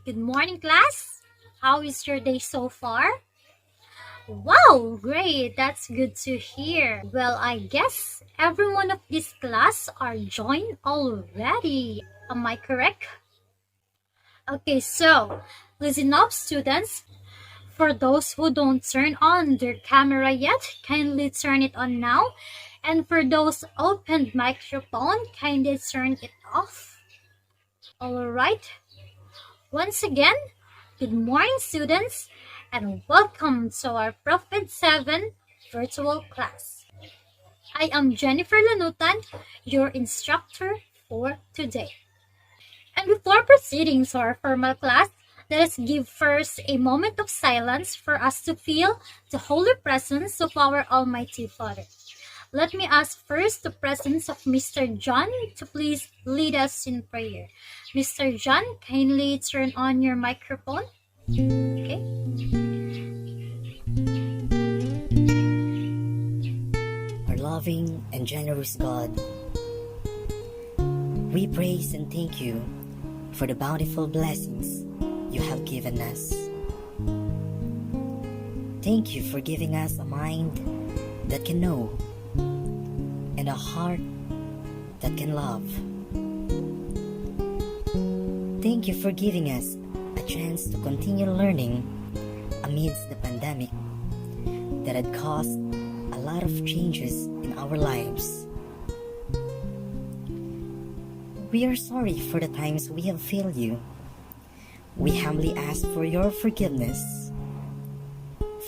Good morning, class. How is your day so far? Wow, great. That's good to hear. Well, I guess everyone of this class are joined already. Am I correct? Okay, so listen up, students. For those who don't turn on their camera yet, kindly turn it on now. And for those opened microphone, kindly turn it off. All right. Once again, good morning, students, and welcome to our Prof.Ed 7 virtual class. I am Jennifer Lanutan, your instructor for today. And before proceeding to our formal class, let us give first a moment of silence for us to feel the holy presence of our Almighty Father. Let me ask first the presence of Mr. John to please lead us in prayer. Mr. John, kindly turn on your microphone. Okay. Our loving and generous God, we praise and thank you for the bountiful blessings you have given us. Thank you for giving us a mind that can know and a heart that can love. Thank you for giving us a chance to continue learning amidst the pandemic that had caused a lot of changes in our lives. We are sorry for the times we have failed you. We humbly ask for your forgiveness.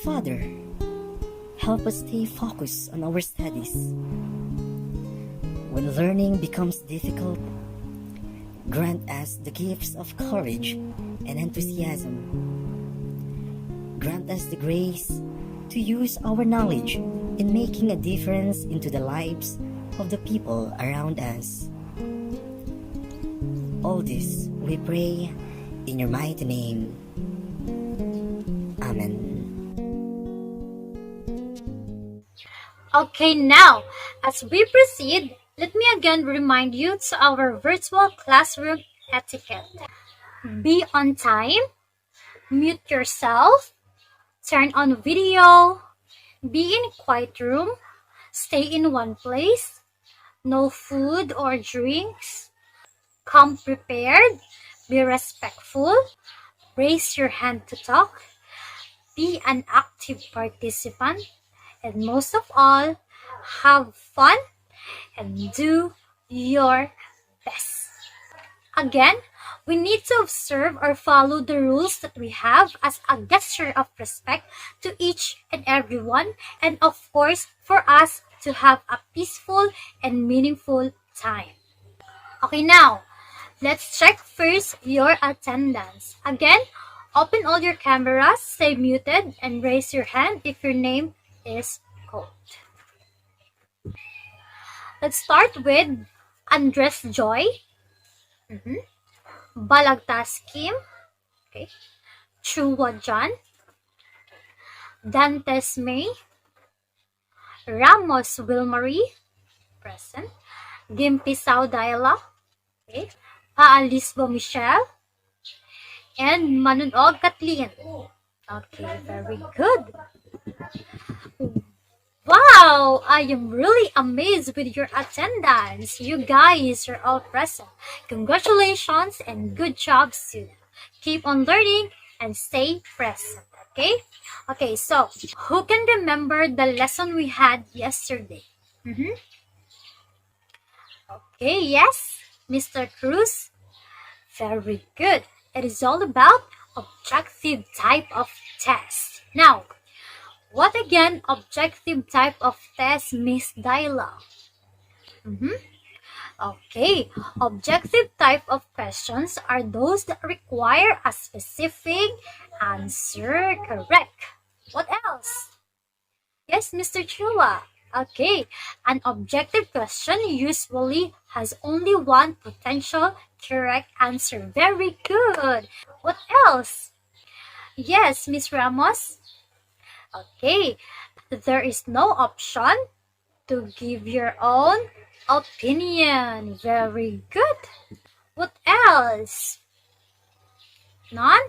Father, help us stay focused on our studies. When learning becomes difficult, grant us the gifts of courage and enthusiasm. Grant us the grace to use our knowledge in making a difference into the lives of the people around us. All this we pray in your mighty name. Amen. Okay, now, as we proceed, let me again remind you to our virtual classroom etiquette. Be on time, mute yourself, turn on video, be in a quiet room, stay in one place, no food or drinks, come prepared, be respectful, raise your hand to talk, be an active participant, and most of all, have fun and do your best. Again, we need to observe or follow the rules that we have as a gesture of respect to each and everyone, and of course, for us to have a peaceful and meaningful time. Okay, now, let's check first your attendance. Again, open all your cameras, stay muted, and raise your hand if your name is called. Let's start with Andres Joy, Balagtas Kim, okay, Chua John, Dantes May, Ramos Wilmarie, present, Gimpisaw Diala, okay, Paalisbo Michelle, and Manunog Kathleen. Okay, very good. Wow, I am really amazed with your attendance. You guys are all present. Congratulations and good job, students. Keep on learning and stay present, okay? Okay, so who can remember the lesson we had yesterday? Okay, yes, Mr. Cruz. Very good. It is all about objective type of test. Now, what again objective type of test, Miss Daila? Okay, objective type of questions are those that require a specific answer, correct. What else? Yes, Mr. Chua. Okay, an objective question usually has only one potential correct answer. Very good. What else? Yes, Miss Ramos. Okay, there is no option to give your own opinion. Very good. What else? None?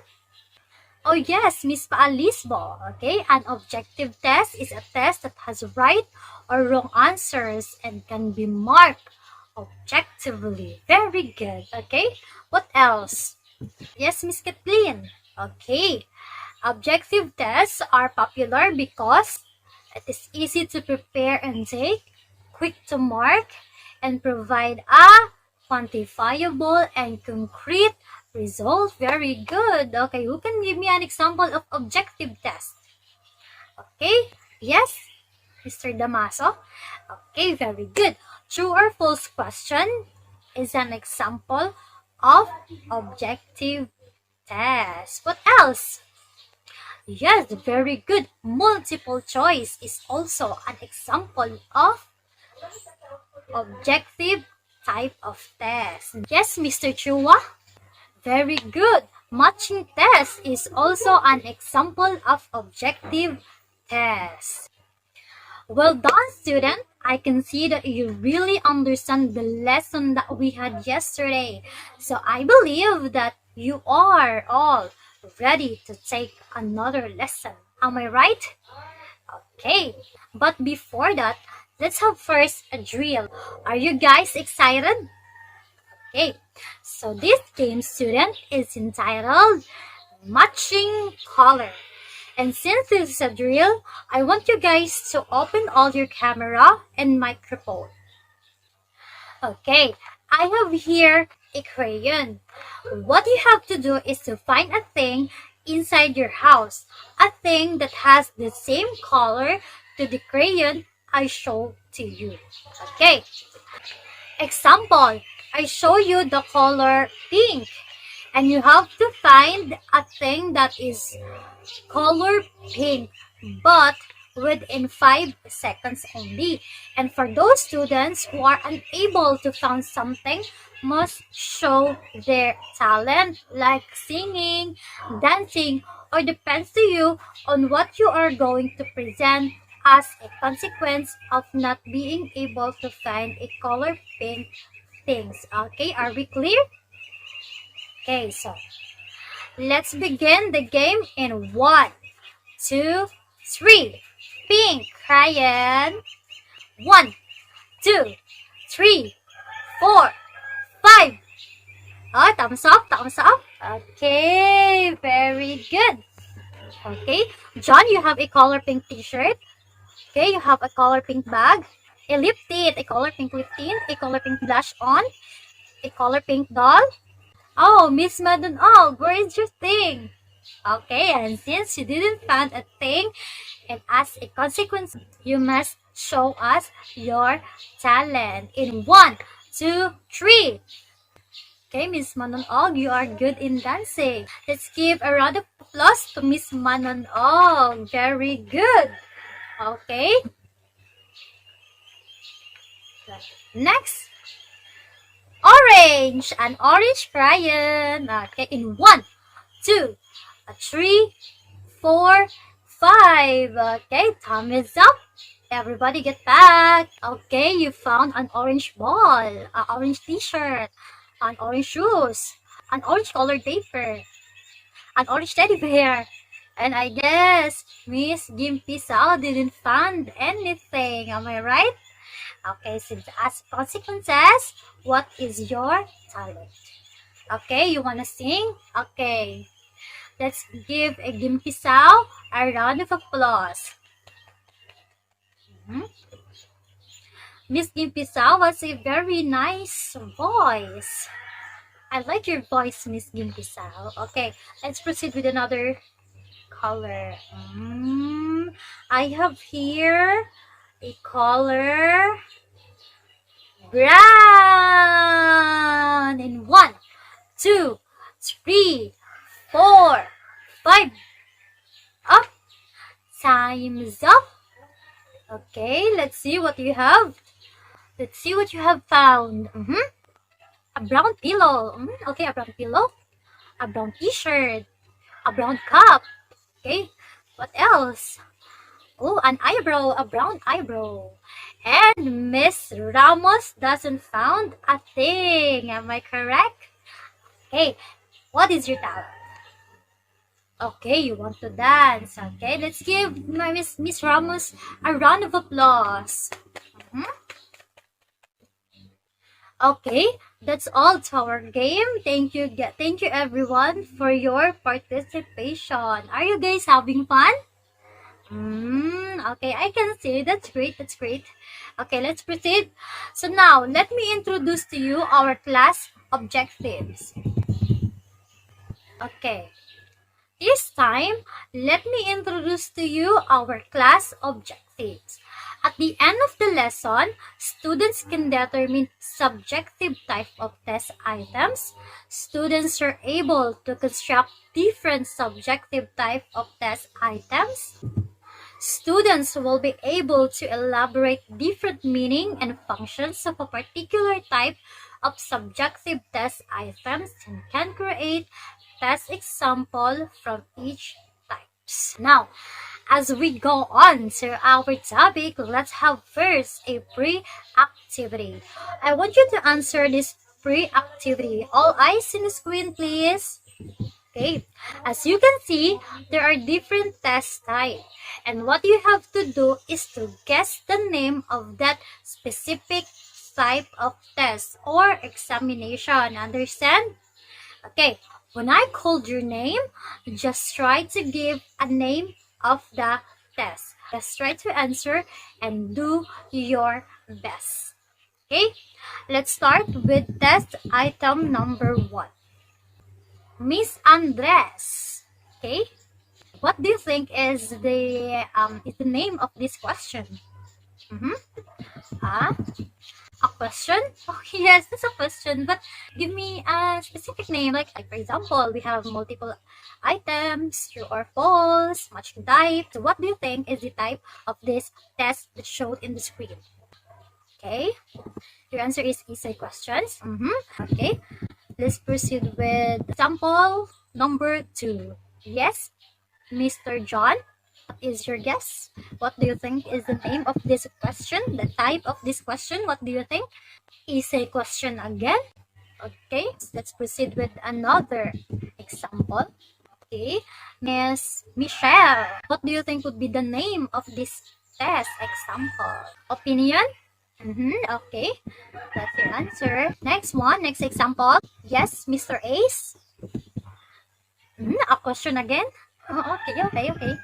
Oh yes, Miss Paalisbo. Okay, an objective test is a test that has right or wrong answers and can be marked objectively. Very good. Okay, what else? Yes, Miss Kathleen. Okay, objective tests are popular because it is easy to prepare and take, quick to mark, and provide a quantifiable and concrete result. Very good. Okay, who can give me an example of objective test? Okay, yes, Mr. Damaso. Okay, very good. True or false question is an example of objective test. What else? Yes, very good. Multiple choice is also an example of objective type of test. Yes, Mr. Chua. Very good. Matching test is also an example of objective test. Well done, student. I can see that you really understand the lesson that we had yesterday. So I believe that you are all ready to take another lesson. Am I right? Okay. But before that, let's have first a drill. Are you guys excited? Okay. So this game, student, is entitled Matching Color. And since this is a drill, I want you guys to open all your camera and microphone. Okay, I have here a crayon. What you have to do is to find a thing inside your house, a thing that has the same color to the crayon I showed to you. Okay, example, I show you the color pink, and you have to find a thing that is color pink, but within 5 seconds only. And for those students who are unable to find something, must show their talent like singing, dancing, or depends to you on what you are going to present as a consequence of not being able to find a color pink things. Okay, are we clear? Okay, so let's begin the game in 1, 2, 3. Pink crayon. 1, 2, 3, 4, 5. Oh, thumbs up, thumbs up. Okay, very good. Okay, John, you have a color pink t-shirt. Okay, you have a color pink bag, a lip tint, a color pink lip tint, a color pink blush on, a color pink doll. Oh, Miss Madon, oh, where is your thing? Okay, and since you didn't find a thing, and as a consequence, you must show us your talent in 1, 2, 3. Okay, Miss Manon Og, you are good in dancing. Let's give a round of applause to Miss Manon Og. Very good. Okay. Next. Orange. An orange crayon. Okay, in 1, 2, 3, 4, 5. Okay, thumb is up. Everybody get back. Okay, you found an orange ball, an orange t-shirt, an orange shoes, an orange colored paper, an orange teddy bear. And I guess Miss Gimpy Sao didn't find anything. Am I right? Okay, so as consequences, what is your talent? Okay, you wanna sing? Okay. Let's give a Gimpy Sao a round of applause. Miss Gimpy Sao has a very nice voice. I like your voice, Miss Gimpy Sao. Okay, let's proceed with another color. I have here a color brown in 1, 2, 3, 4, 5. Up. Time's up. Okay, let's see what you have. Let's see what you have found. A brown pillow. Okay, a brown pillow. A brown t-shirt. A brown cup. Okay, what else? Oh, an eyebrow, a brown eyebrow. And Miss Ramos doesn't found a thing. Am I correct? Okay, what is your talent? Okay, you want to dance. Okay, let's give my Miss Ramos a round of applause. Mhm. Okay, that's all to our game. Thank you everyone for your participation. Are you guys having fun? Okay, I can see. That's great. That's great. Okay, let's proceed. So now, let me introduce to you our class objectives. Okay, this time, let me introduce to you our class objectives. At the end of the lesson, students can determine subjective type of test items. Students are able to construct different subjective type of test items. Students will be able to elaborate different meaning and functions of a particular type of subjective test items and can create test example from each types. Now, as we go on to our topic, let's have first a pre-activity. I want you to answer this pre-activity. All eyes in the screen, please. Okay, as you can see, there are different test types, and what you have to do is to guess the name of that specific type of test or examination. Understand? Okay, when I called your name, just try to give a name of the test. Just try to answer and do your best. Okay, let's start with test item number 1. Miss Andres. Okay, what do you think is the name of this question? Mm-hmm. Ah, a question? Oh yes, that's a question. But give me a specific name. Like for example, we have multiple items, true or false, matching type. So what do you think is the type of this test that showed in the screen? Okay, your answer is essay questions. Okay, let's proceed with example number 2. Yes, Mr. John, what is your guess? What do you think is the name of this question? The type of this question? What do you think? Essay question again. Okay, let's proceed with another example. Okay, Miss Michelle, what do you think would be the name of this test example? Opinion? Okay, that's your answer. Next one, next example. Yes, Mr. Ace. A question again? Oh, okay.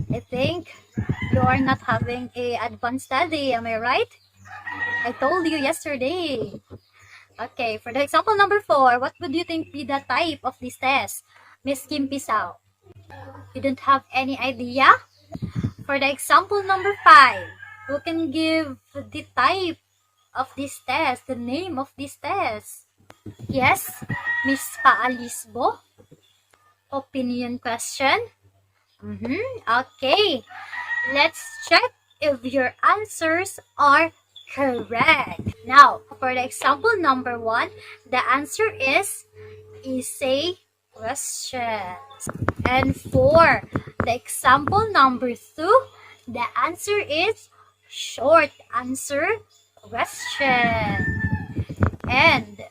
I think you are not having a advanced study, am I right? I told you yesterday. Okay, for the example number 4, what would you think be the type of this test? Miss Kim Pisao. You don't have any idea? For the example number 5, who can give the type of this test, the name of this test? Yes, Miss Paalisbo. Opinion question? Okay, let's check if your answers are correct. Now, for the example number 1, the answer is essay questions. And for the example number 2, the answer is short answer question. And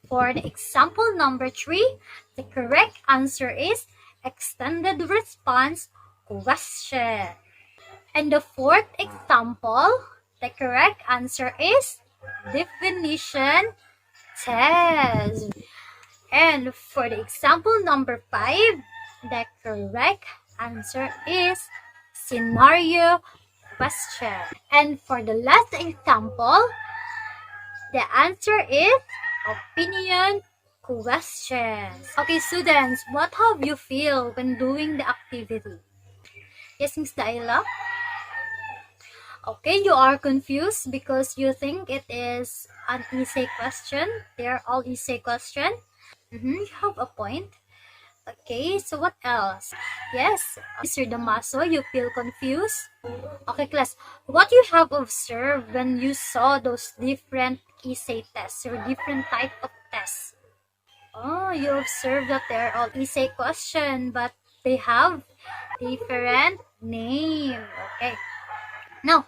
for the example number 3, the correct answer is extended response question. And the fourth example, the correct answer is definition test. And for the example number 5, the correct answer is scenario question. And for the last example, the answer is opinion questions. Okay, students, what have you feel when doing the activity? Yes, Miss Daila? Okay, you are confused because you think it is an essay question. They are all essay question. You have a point. Okay, so what else? Yes, Mr. Damaso, you feel confused? Okay, class, what you have observed when you saw those different essay tests or different type of tests? Oh, you observed that they're all essay question, but they have different name. Okay. Now,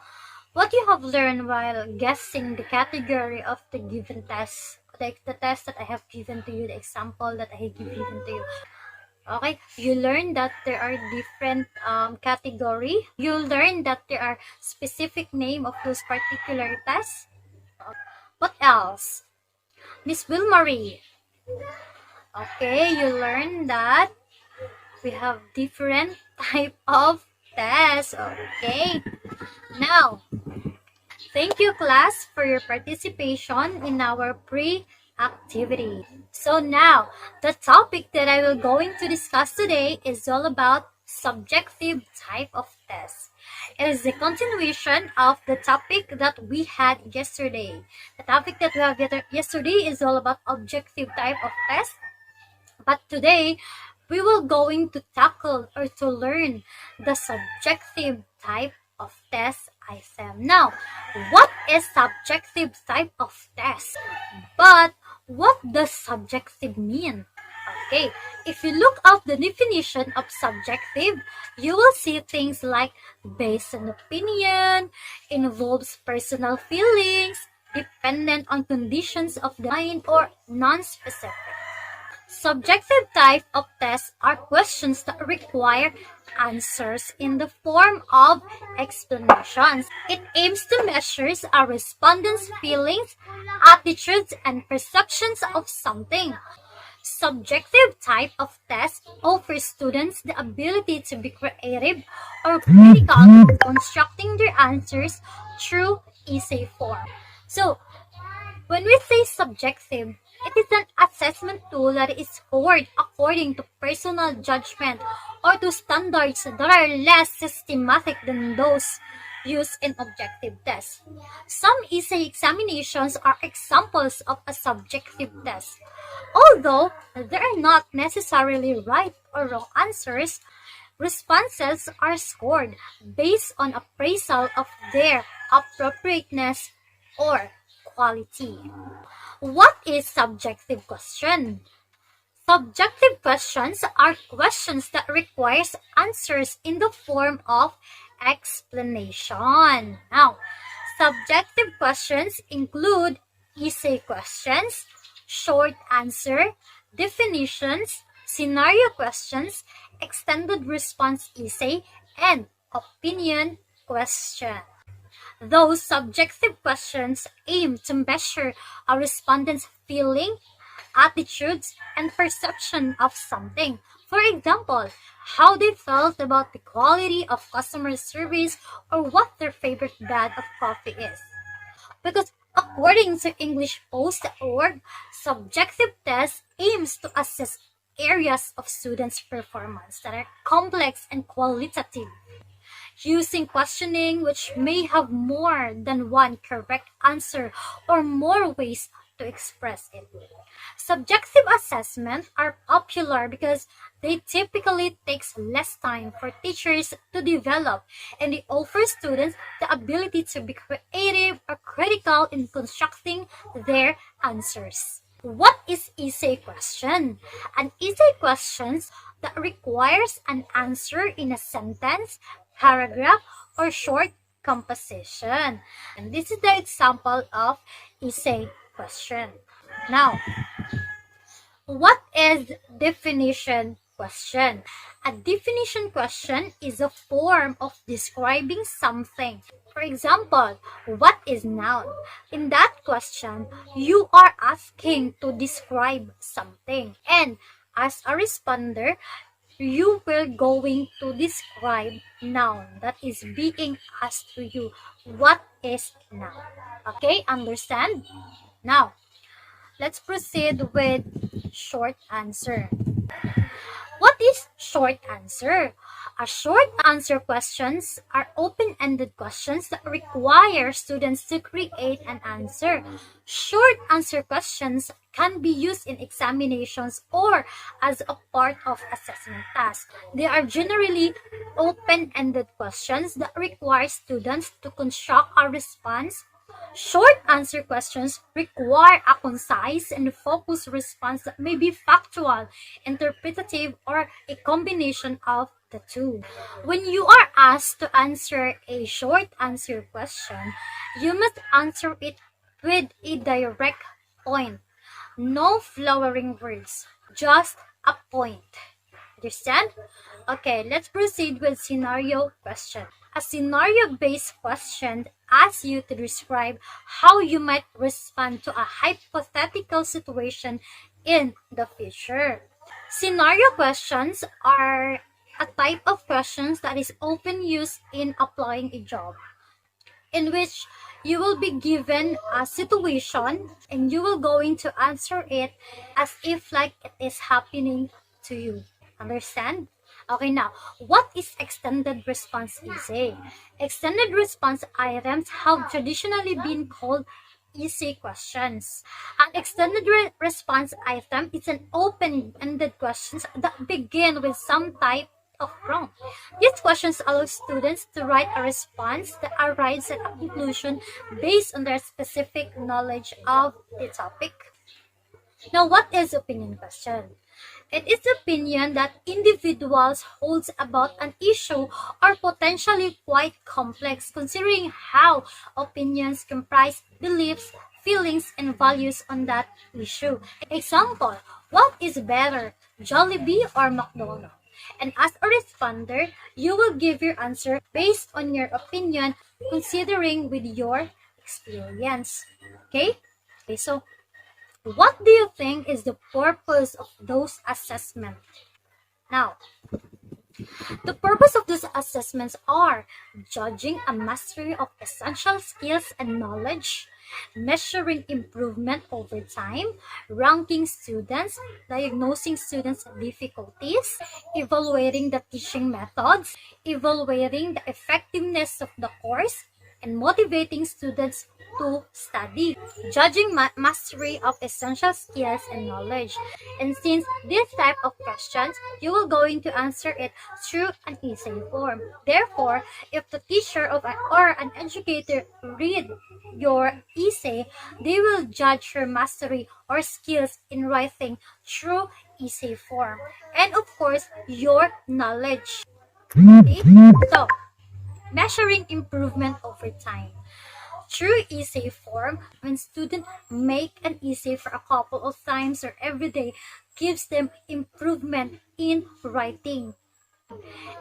what you have learned while guessing the category of the given test, like the test that I have given to you, the example that I have given to you. Okay, you learn that there are different category. You learn that there are specific name of those particular tests. What else? Miss Wilmarie. Okay, you learn that we have different type of tests. Okay, now thank you, class, for your participation in our pre-activity. So now, the topic that I will going to discuss today is all about subjective type of test. It is the continuation of the topic that we had yesterday. The topic that we have yesterday is all about objective type of test. But today, we will going to tackle or to learn the subjective type of test item. Now, what is subjective type of test? But what does subjective mean? Okay, if you look up the definition of subjective, you will see things like based on opinion, involves personal feelings, dependent on conditions of the mind, or non-specific. Subjective type of tests are questions that require answers in the form of explanations. It aims to measure a respondent's feelings, attitudes, and perceptions of something. Subjective type of test offers students the ability to be creative or critical in constructing their answers through essay form. So, when we say subjective, it is an assessment tool that is scored according to personal judgment or to standards that are less systematic than those used in objective tests. Some essay examinations are examples of a subjective test. Although there are not necessarily right or wrong answers, responses are scored based on appraisal of their appropriateness or quality. What is subjective question? Subjective questions are questions that requires answers in the form of explanation. Now, subjective questions include essay questions, short answer, definitions, scenario questions, extended response essay, and opinion question. Those subjective questions aim to measure a respondent's feeling, attitudes, and perception of something. For example, how they felt about the quality of customer service or what their favorite brand of coffee is. Because according to EnglishPost.org, subjective test aims to assess areas of students' performance that are complex and qualitative, using questioning which may have more than one correct answer or more ways to express it. Subjective assessments are popular because they typically takes less time for teachers to develop, and they offer students the ability to be creative or critical in constructing their answers. What is essay question? An essay question that requires an answer in a sentence, paragraph, or short composition. And this is the example of essay question. Now, what is definition question? A definition question is a form of describing something. For example, what is noun? In that question, you are asking to describe something. And as a responder, you will going to describe noun that is being asked to you. What is noun? Okay, understand? Now, let's proceed with short answer. What is short answer? A short answer questions are open-ended questions that require students to create an answer. Short answer questions can be used in examinations or as a part of assessment tasks. They are generally open-ended questions that require students to construct a response. Short answer questions require a concise and focused response that may be factual, interpretative, or a combination of the two. When you are asked to answer a short answer question, you must answer it with a direct point. No flowering words, just a point. Understand? Okay, let's proceed with scenario question. A scenario-based question asks you to describe how you might respond to a hypothetical situation in the future. Scenario questions are a type of questions that is often used in applying a job, in which you will be given a situation and you will going to answer it as if like it is happening to you. Understand? Okay, now, what is extended response essay? Extended response items have traditionally been called essay questions. An extended response item is an open-ended questions that begin with some type of prompt. These questions allow students to write a response that arrives at a conclusion based on their specific knowledge of the topic. Now, what is opinion question? It is the opinion that individuals holds about an issue are potentially quite complex, considering how opinions comprise beliefs, feelings, and values on that issue. Example, what is better, Jollibee or McDonald's? And as a responder, you will give your answer based on your opinion, considering with your experience. Okay? Okay, so what do you think is the purpose of those assessments? Now, the purpose of these assessments are judging a mastery of essential skills and knowledge, measuring improvement over time, ranking students, diagnosing students' difficulties, evaluating the teaching methods, evaluating the effectiveness of the course, and motivating students to study, judging mastery of essential skills and knowledge. And since this type of questions, you will going to answer it through an essay form. Therefore, if the teacher or an educator read your essay, they will judge your mastery or skills in writing through essay form. And of course, your knowledge. Okay? So, measuring improvement over time. Through essay form, when students make an essay for a couple of times or every day, gives them improvement in writing.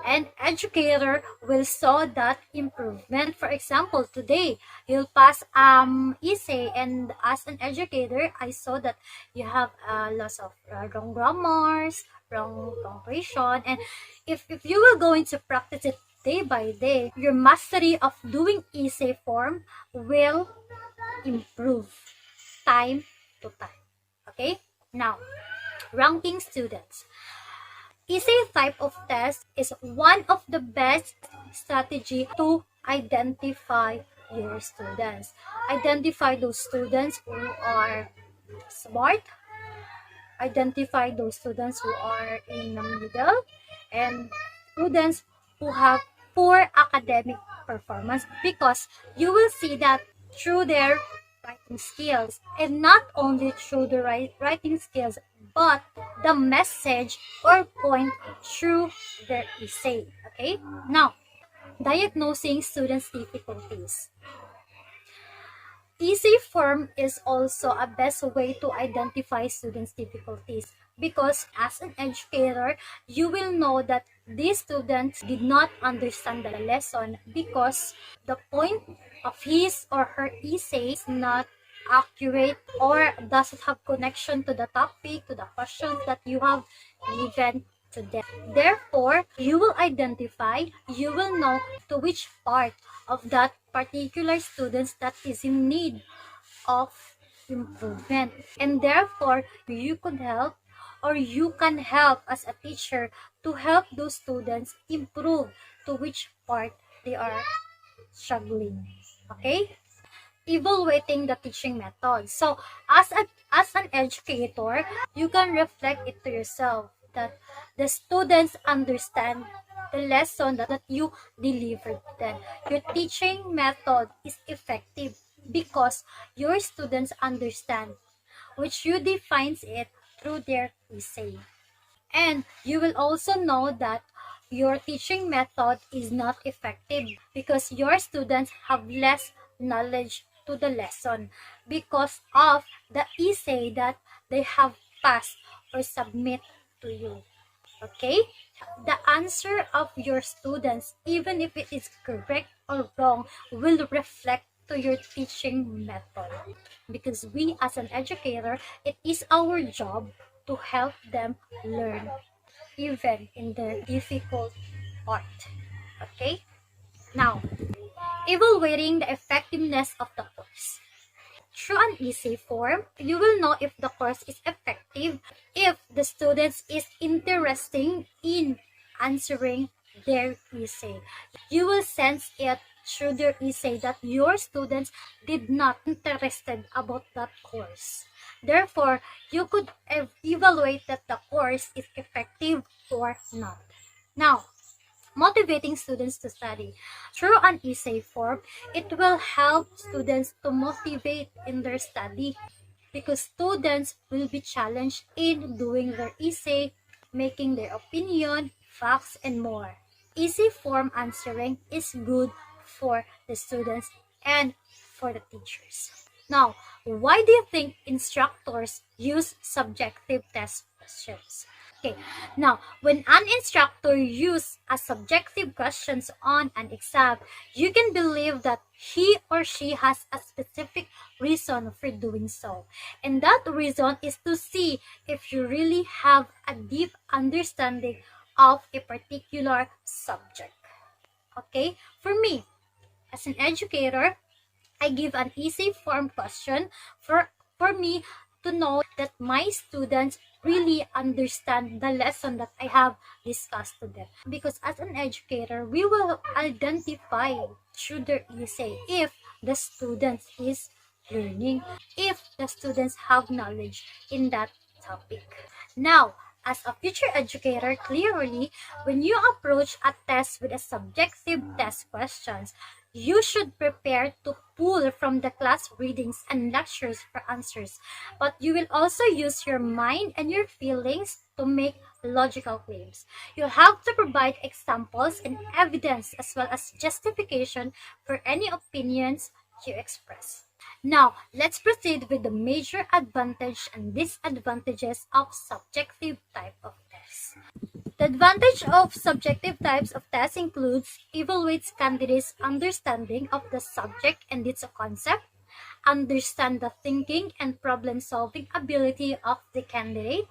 An educator will saw that improvement. For example, today you'll pass essay, and as an educator, I saw that you have lots of wrong grammars, wrong punctuation, and if you will going to practice it day by day, your mastery of doing essay form will improve time to time. Okay, now ranking students. Essay type of test is one of the best strategy to identify your students. Identify those students who are smart, identify those students who are in the middle, and students who have poor academic performance, because you will see that through their writing skills, and not only through the writing skills, but the message or point through their essay. Okay, now diagnosing students difficulties. Easy form is also a best way to identify students' difficulties, because as an educator, you will know that these students did not understand the lesson because the point of his or her essay is not accurate or doesn't have connection to the topic, to the questions that you have given to them. Therefore, you will identify, you will know to which part of that particular students that is in need of improvement. And therefore, you could help, or you can help as a teacher to help those students improve to which part they are struggling. Okay? Evaluating the teaching method. So, as an educator, you can reflect it to yourself that the students understand the lesson that you delivered to them. Your teaching method is effective because your students understand, which you defines it through their essay. And you will also know that your teaching method is not effective because your students have less knowledge to the lesson because of the essay that they have passed or submit to you. Okay? The answer of your students, even if it is correct or wrong, will reflect to your teaching method. Because we as an educator, it is our job to help them learn even in the difficult part. Okay? Now, evaluating the effectiveness of the course. Through an essay form, you will know if the course is effective if the students is interested in answering their essay. You will sense it through their essay that your students did not interested about that course. Therefore, you could evaluate that the course is effective or not. Now, motivating students to study. Through an essay form, it will help students to motivate in their study because students will be challenged in doing their essay, making their opinion, facts, and more. Essay form answering is good for the students and for the teachers. Now, why do you think instructors use subjective test questions? Okay, now when an instructor uses a subjective questions on an exam, you can believe that he or she has a specific reason for doing so. And that reason is to see if you really have a deep understanding of a particular subject. Okay, for me, as an educator, I give an easy form question for me to know that my students really understand the lesson that I have discussed to them. Because as an educator, we will identify through their essay if the students is learning, if the students have knowledge in that topic. Now, as a future educator, clearly, when you approach a test with a subjective test questions, you should prepare to pull from the class readings and lectures for answers, but you will also use your mind and your feelings to make logical claims. You'll have to provide examples and evidence as well as justification for any opinions you express. Now, let's proceed with the major advantage and disadvantages of subjective type of tests. The advantage of subjective types of tests includes evaluates candidates' understanding of the subject and its concept, understand the thinking and problem-solving ability of the candidate,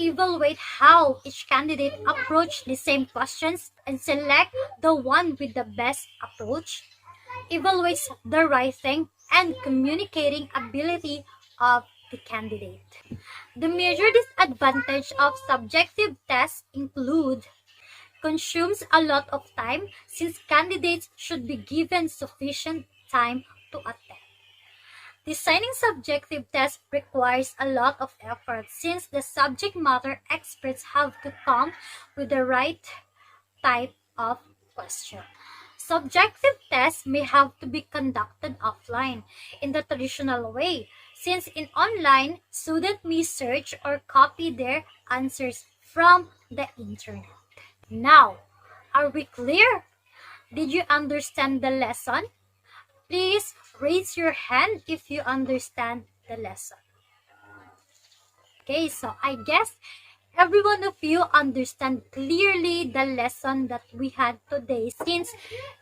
evaluate how each candidate approach the same questions and select the one with the best approach, evaluates the writing and communicating ability of the candidate. The major disadvantage of subjective tests include consumes a lot of time since candidates should be given sufficient time to attend. Designing subjective tests requires a lot of effort since the subject matter experts have to come with the right type of question. Subjective tests may have to be conducted offline in the traditional way, since in online, students may search or copy their answers from the internet. Now, are we clear? Did you understand the lesson? Please raise your hand if you understand the lesson. Okay, so I guess every one of you understand clearly the lesson that we had today since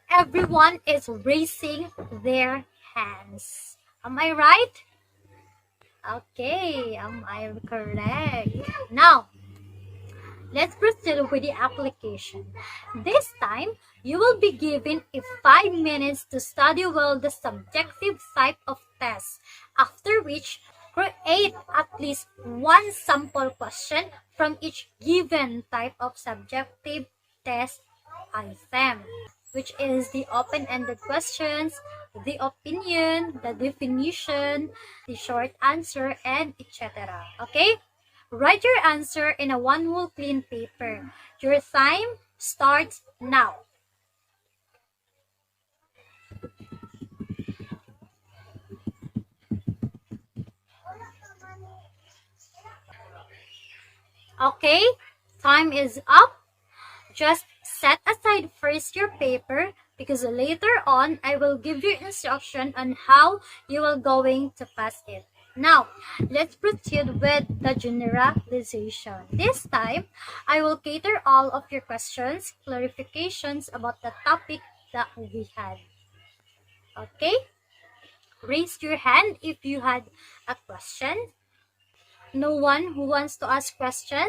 everyone is raising their hands. Am I right? Okay, am I correct? Now, let's proceed with the application. This time, you will be given 5 minutes to study well the subjective type of test, after which create at least one sample question from each given type of subjective test item, which is the open-ended questions, the opinion, the definition, the short answer, and etc. Okay? Write your answer in a one whole clean paper. Your time starts now. Okay? Time is up. Just set aside first your paper because later on I will give you instruction on how you are going to pass it. Now, let's proceed with the generalization. This time, I will cater all of your questions, clarifications about the topic that we had. Okay? Raise your hand if you had a question. No one who wants to ask question?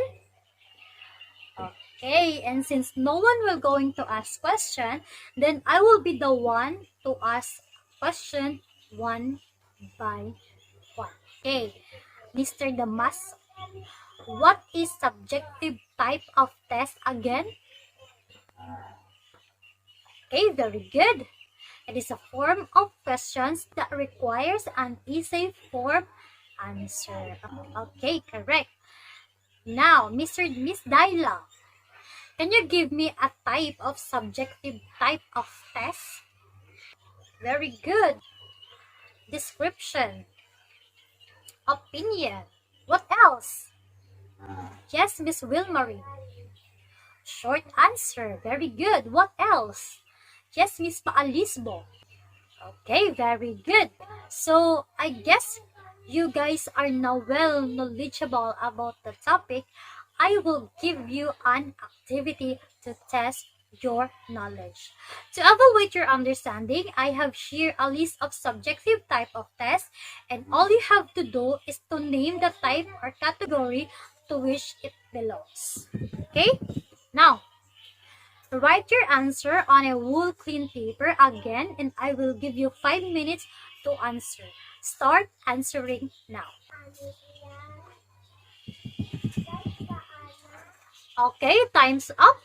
Okay, and since no one will going to ask question, then I will be the one to ask question one by one. Okay, Mr. Damas, what is subjective type of test again? Okay, very good. It is a form of questions that requires an essay form answer. Okay, correct. Now, Miss Daila, can you give me a type of subjective type of test? Very good. Description. Opinion. What else? Yes, Miss Wilmarie. Short answer. Very good. What else? Yes, Miss Paalisbo. Okay, very good. So, I guess you guys are now well knowledgeable about the topic. I will give you an activity to test your knowledge. To evaluate your understanding, I have here a list of subjective type of tests, and all you have to do is to name the type or category to which it belongs. Okay? Now, write your answer on a wool clean paper again, and I will give you 5 minutes to answer. Start answering now. Okay, time's up.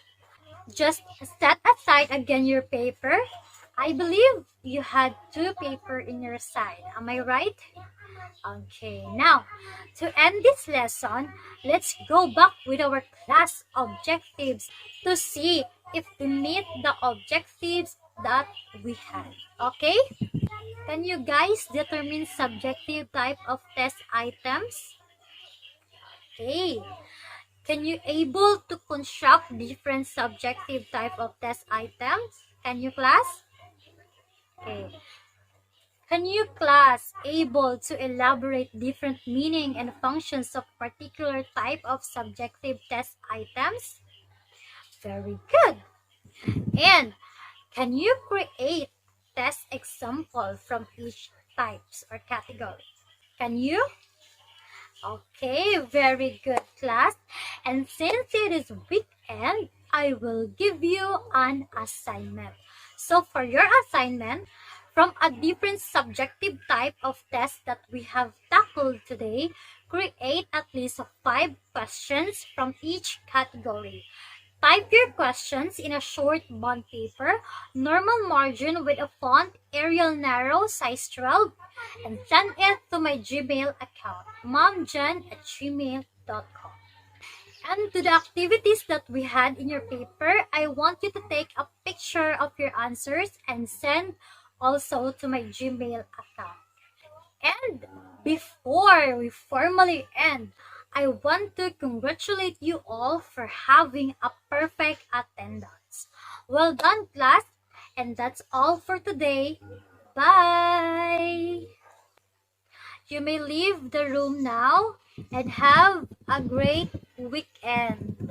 Just set aside again your paper. I believe you had two paper in your side. Am I right? Okay, now to end this lesson, let's go back with our class objectives to see if we meet the objectives that we had. Okay? Can you guys determine subjective type of test items? Okay. Can you able to construct different subjective type of test items? Can you class? Okay. Can you class able to elaborate different meaning and functions of particular type of subjective test items? Very good. And can you create test example from each types or category? Can you? Okay, very good class. And since it is weekend, I will give you an assignment. So for your assignment, from a different subjective type of test that we have tackled today, create at least 5 questions from each category. Type your questions in a short bond paper, normal margin with a font Arial narrow size 12, and send it to my Gmail account, momjan@gmail.com. And to the activities that we had in your paper, I want you to take a picture of your answers and send also to my Gmail account. And before we formally end, I want to congratulate you all for having a perfect attendance. Well done, class. And that's all for today. Bye. You may leave the room now and have a great weekend.